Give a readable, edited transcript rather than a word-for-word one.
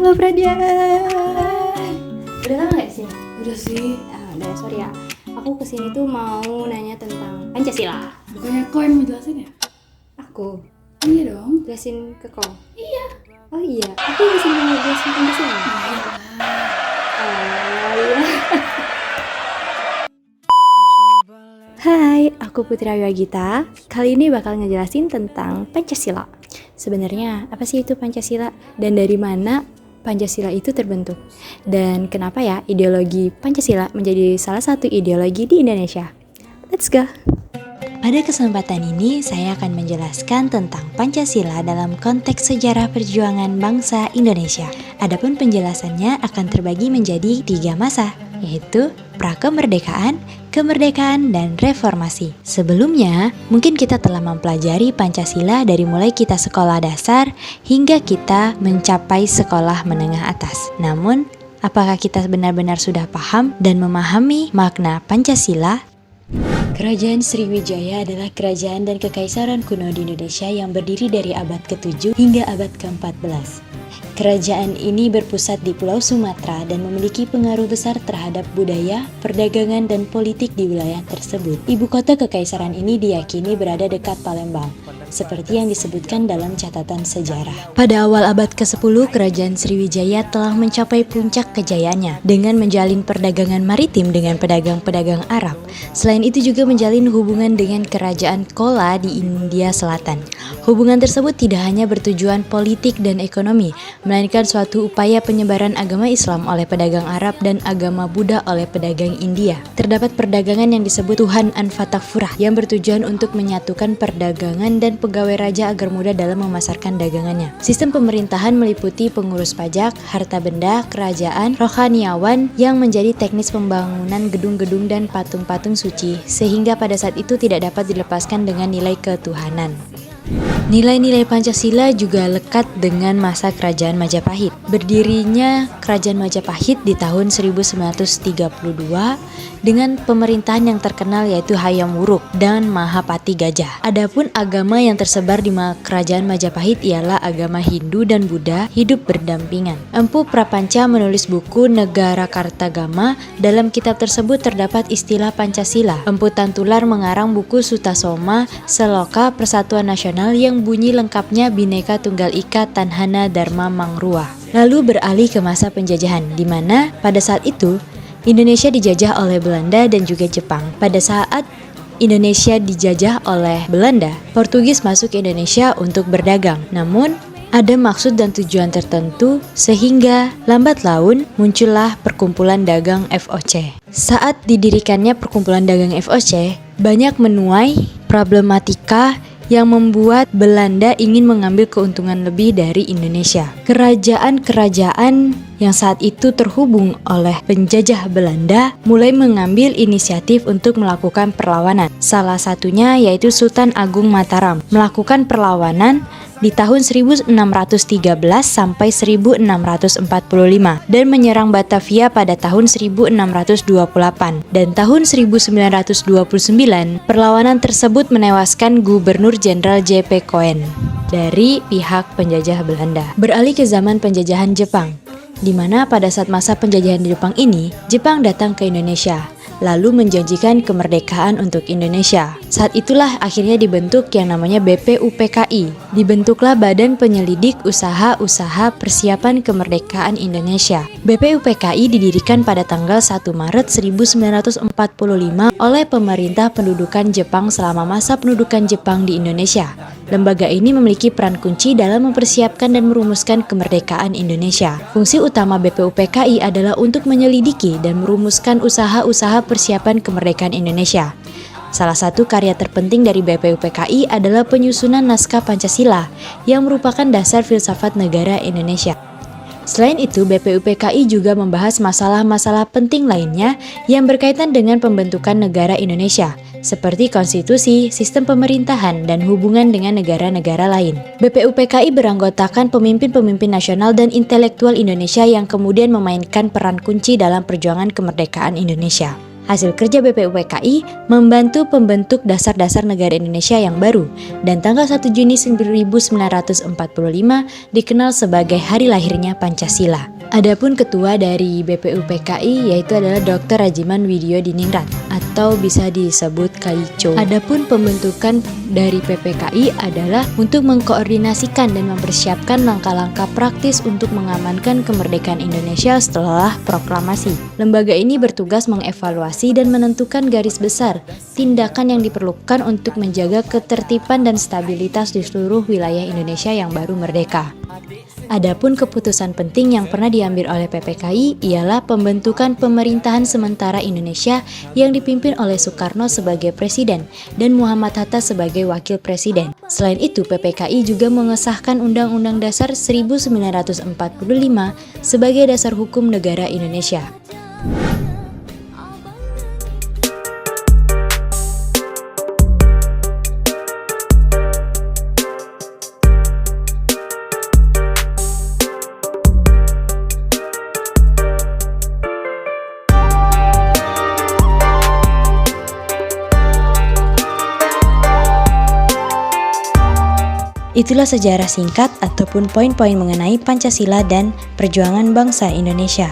Halo Pradian. Udah lama gak sih? Udah sih. Udah, sorry ya. Aku kesini tuh mau nanya tentang Pancasila. Bukannya kau yang ngejelasin ya? Aku Iya dong. jelasin ke kau. Iya. Oh iya, aku bisa ngejelasin Pancasila. Oh iya. Hai, aku Putri Ayu Agita. Kali ini bakal ngejelasin tentang Pancasila. Sebenarnya apa sih itu Pancasila dan dari mana Pancasila itu terbentuk? Dan kenapa ya ideologi Pancasila menjadi salah satu ideologi di Indonesia? Let's go! Pada kesempatan ini saya akan menjelaskan tentang Pancasila dalam konteks sejarah perjuangan bangsa Indonesia. Adapun penjelasannya akan terbagi menjadi 3 masa, yaitu prakemerdekaan, kemerdekaan, dan reformasi. Sebelumnya, mungkin kita telah mempelajari Pancasila dari mulai kita sekolah dasar hingga kita mencapai sekolah menengah atas. Namun, apakah kita benar-benar sudah paham dan memahami makna Pancasila? Kerajaan Sriwijaya adalah kerajaan dan kekaisaran kuno di Indonesia yang berdiri dari abad ke-7 hingga abad ke-14. Kerajaan ini berpusat di Pulau Sumatera dan memiliki pengaruh besar terhadap budaya, perdagangan, dan politik di wilayah tersebut. Ibu kota kekaisaran ini diyakini berada dekat Palembang, seperti yang disebutkan dalam catatan sejarah. Pada awal abad ke-10, kerajaan Sriwijaya telah mencapai puncak kejayaannya dengan menjalin perdagangan maritim dengan pedagang-pedagang Arab. Selain itu juga menjalin hubungan dengan kerajaan Chola di India Selatan. Hubungan tersebut tidak hanya bertujuan politik dan ekonomi, melainkan suatu upaya penyebaran agama Islam oleh pedagang Arab dan agama Buddha oleh pedagang India. Terdapat perdagangan yang disebut Tuhan Anfatafurah yang bertujuan untuk menyatukan perdagangan dan pegawai raja agar mudah dalam memasarkan dagangannya. Sistem pemerintahan meliputi pengurus pajak, harta benda, kerajaan, rohaniawan yang menjadi teknis pembangunan gedung-gedung dan patung-patung suci, sehingga pada saat itu tidak dapat dilepaskan dengan nilai ketuhanan. Nilai-nilai Pancasila juga lekat dengan masa Kerajaan Majapahit. Berdirinya Kerajaan Majapahit di tahun 1932 dengan pemerintahan yang terkenal yaitu Hayam Wuruk dan Mahapati Gajah. Adapun agama yang tersebar di Kerajaan Majapahit ialah agama Hindu dan Buddha hidup berdampingan. Empu Prapanca menulis buku Negara Kartagama. Dalam kitab tersebut terdapat istilah Pancasila. Empu Tantular mengarang buku Sutasoma Seloka Persatuan Nasional yang bunyi lengkapnya Bhinneka Tunggal Ika Tanhana Dharma Mangrua. Lalu beralih ke masa penjajahan, di mana pada saat itu Indonesia dijajah oleh Belanda dan juga Jepang. Pada saat Indonesia dijajah oleh Belanda, Portugis masuk ke Indonesia untuk berdagang. Namun, ada maksud dan tujuan tertentu sehingga lambat laun muncullah Perkumpulan Dagang VOC. Saat didirikannya Perkumpulan Dagang VOC, banyak menuai problematika yang membuat Belanda ingin mengambil keuntungan lebih dari Indonesia. Kerajaan-kerajaan yang saat itu terhubung oleh penjajah Belanda mulai mengambil inisiatif untuk melakukan perlawanan. Salah satunya yaitu Sultan Agung Mataram melakukan perlawanan di tahun 1613 sampai 1645 dan menyerang Batavia pada tahun 1628. Dan tahun 1929 perlawanan tersebut menewaskan Gubernur Jenderal J.P. Coen dari pihak penjajah Belanda. Beralih ke zaman penjajahan Jepang, di mana pada saat masa penjajahan di Jepang ini, Jepang datang ke Indonesia lalu menjanjikan kemerdekaan untuk Indonesia. Saat itulah akhirnya dibentuk yang namanya BPUPKI. Dibentuklah Badan Penyelidik Usaha-Usaha Persiapan Kemerdekaan Indonesia. BPUPKI didirikan pada tanggal 1 Maret 1945 oleh pemerintah pendudukan Jepang selama masa pendudukan Jepang di Indonesia. Lembaga ini memiliki peran kunci dalam mempersiapkan dan merumuskan kemerdekaan Indonesia. Fungsi utama BPUPKI adalah untuk menyelidiki dan merumuskan usaha-usaha persiapan kemerdekaan Indonesia. Salah satu karya terpenting dari BPUPKI adalah penyusunan naskah Pancasila yang merupakan dasar filsafat negara Indonesia. Selain itu, BPUPKI juga membahas masalah-masalah penting lainnya yang berkaitan dengan pembentukan negara Indonesia, seperti konstitusi, sistem pemerintahan, dan hubungan dengan negara-negara lain. BPUPKI beranggotakan pemimpin-pemimpin nasional dan intelektual Indonesia yang kemudian memainkan peran kunci dalam perjuangan kemerdekaan Indonesia. Hasil kerja BPUPKI membantu pembentuk dasar-dasar negara Indonesia yang baru, dan tanggal 1 Juni 1945 dikenal sebagai hari lahirnya Pancasila. Adapun ketua dari BPUPKI yaitu adalah Dr. Rajiman Widyo Diningrat atau bisa disebut Kaico. Adapun pembentukan dari PPKI adalah untuk mengkoordinasikan dan mempersiapkan langkah-langkah praktis untuk mengamankan kemerdekaan Indonesia setelah proklamasi. Lembaga ini bertugas mengevaluasi dan menentukan garis besar tindakan yang diperlukan untuk menjaga ketertiban dan stabilitas di seluruh wilayah Indonesia yang baru merdeka. Adapun keputusan penting yang pernah diambil oleh PPKI ialah pembentukan pemerintahan sementara Indonesia yang dipimpin oleh Soekarno sebagai presiden dan Muhammad Hatta sebagai wakil presiden. Selain itu, PPKI juga mengesahkan Undang-Undang Dasar 1945 sebagai dasar hukum negara Indonesia. Itulah sejarah singkat ataupun poin-poin mengenai Pancasila dan perjuangan bangsa Indonesia.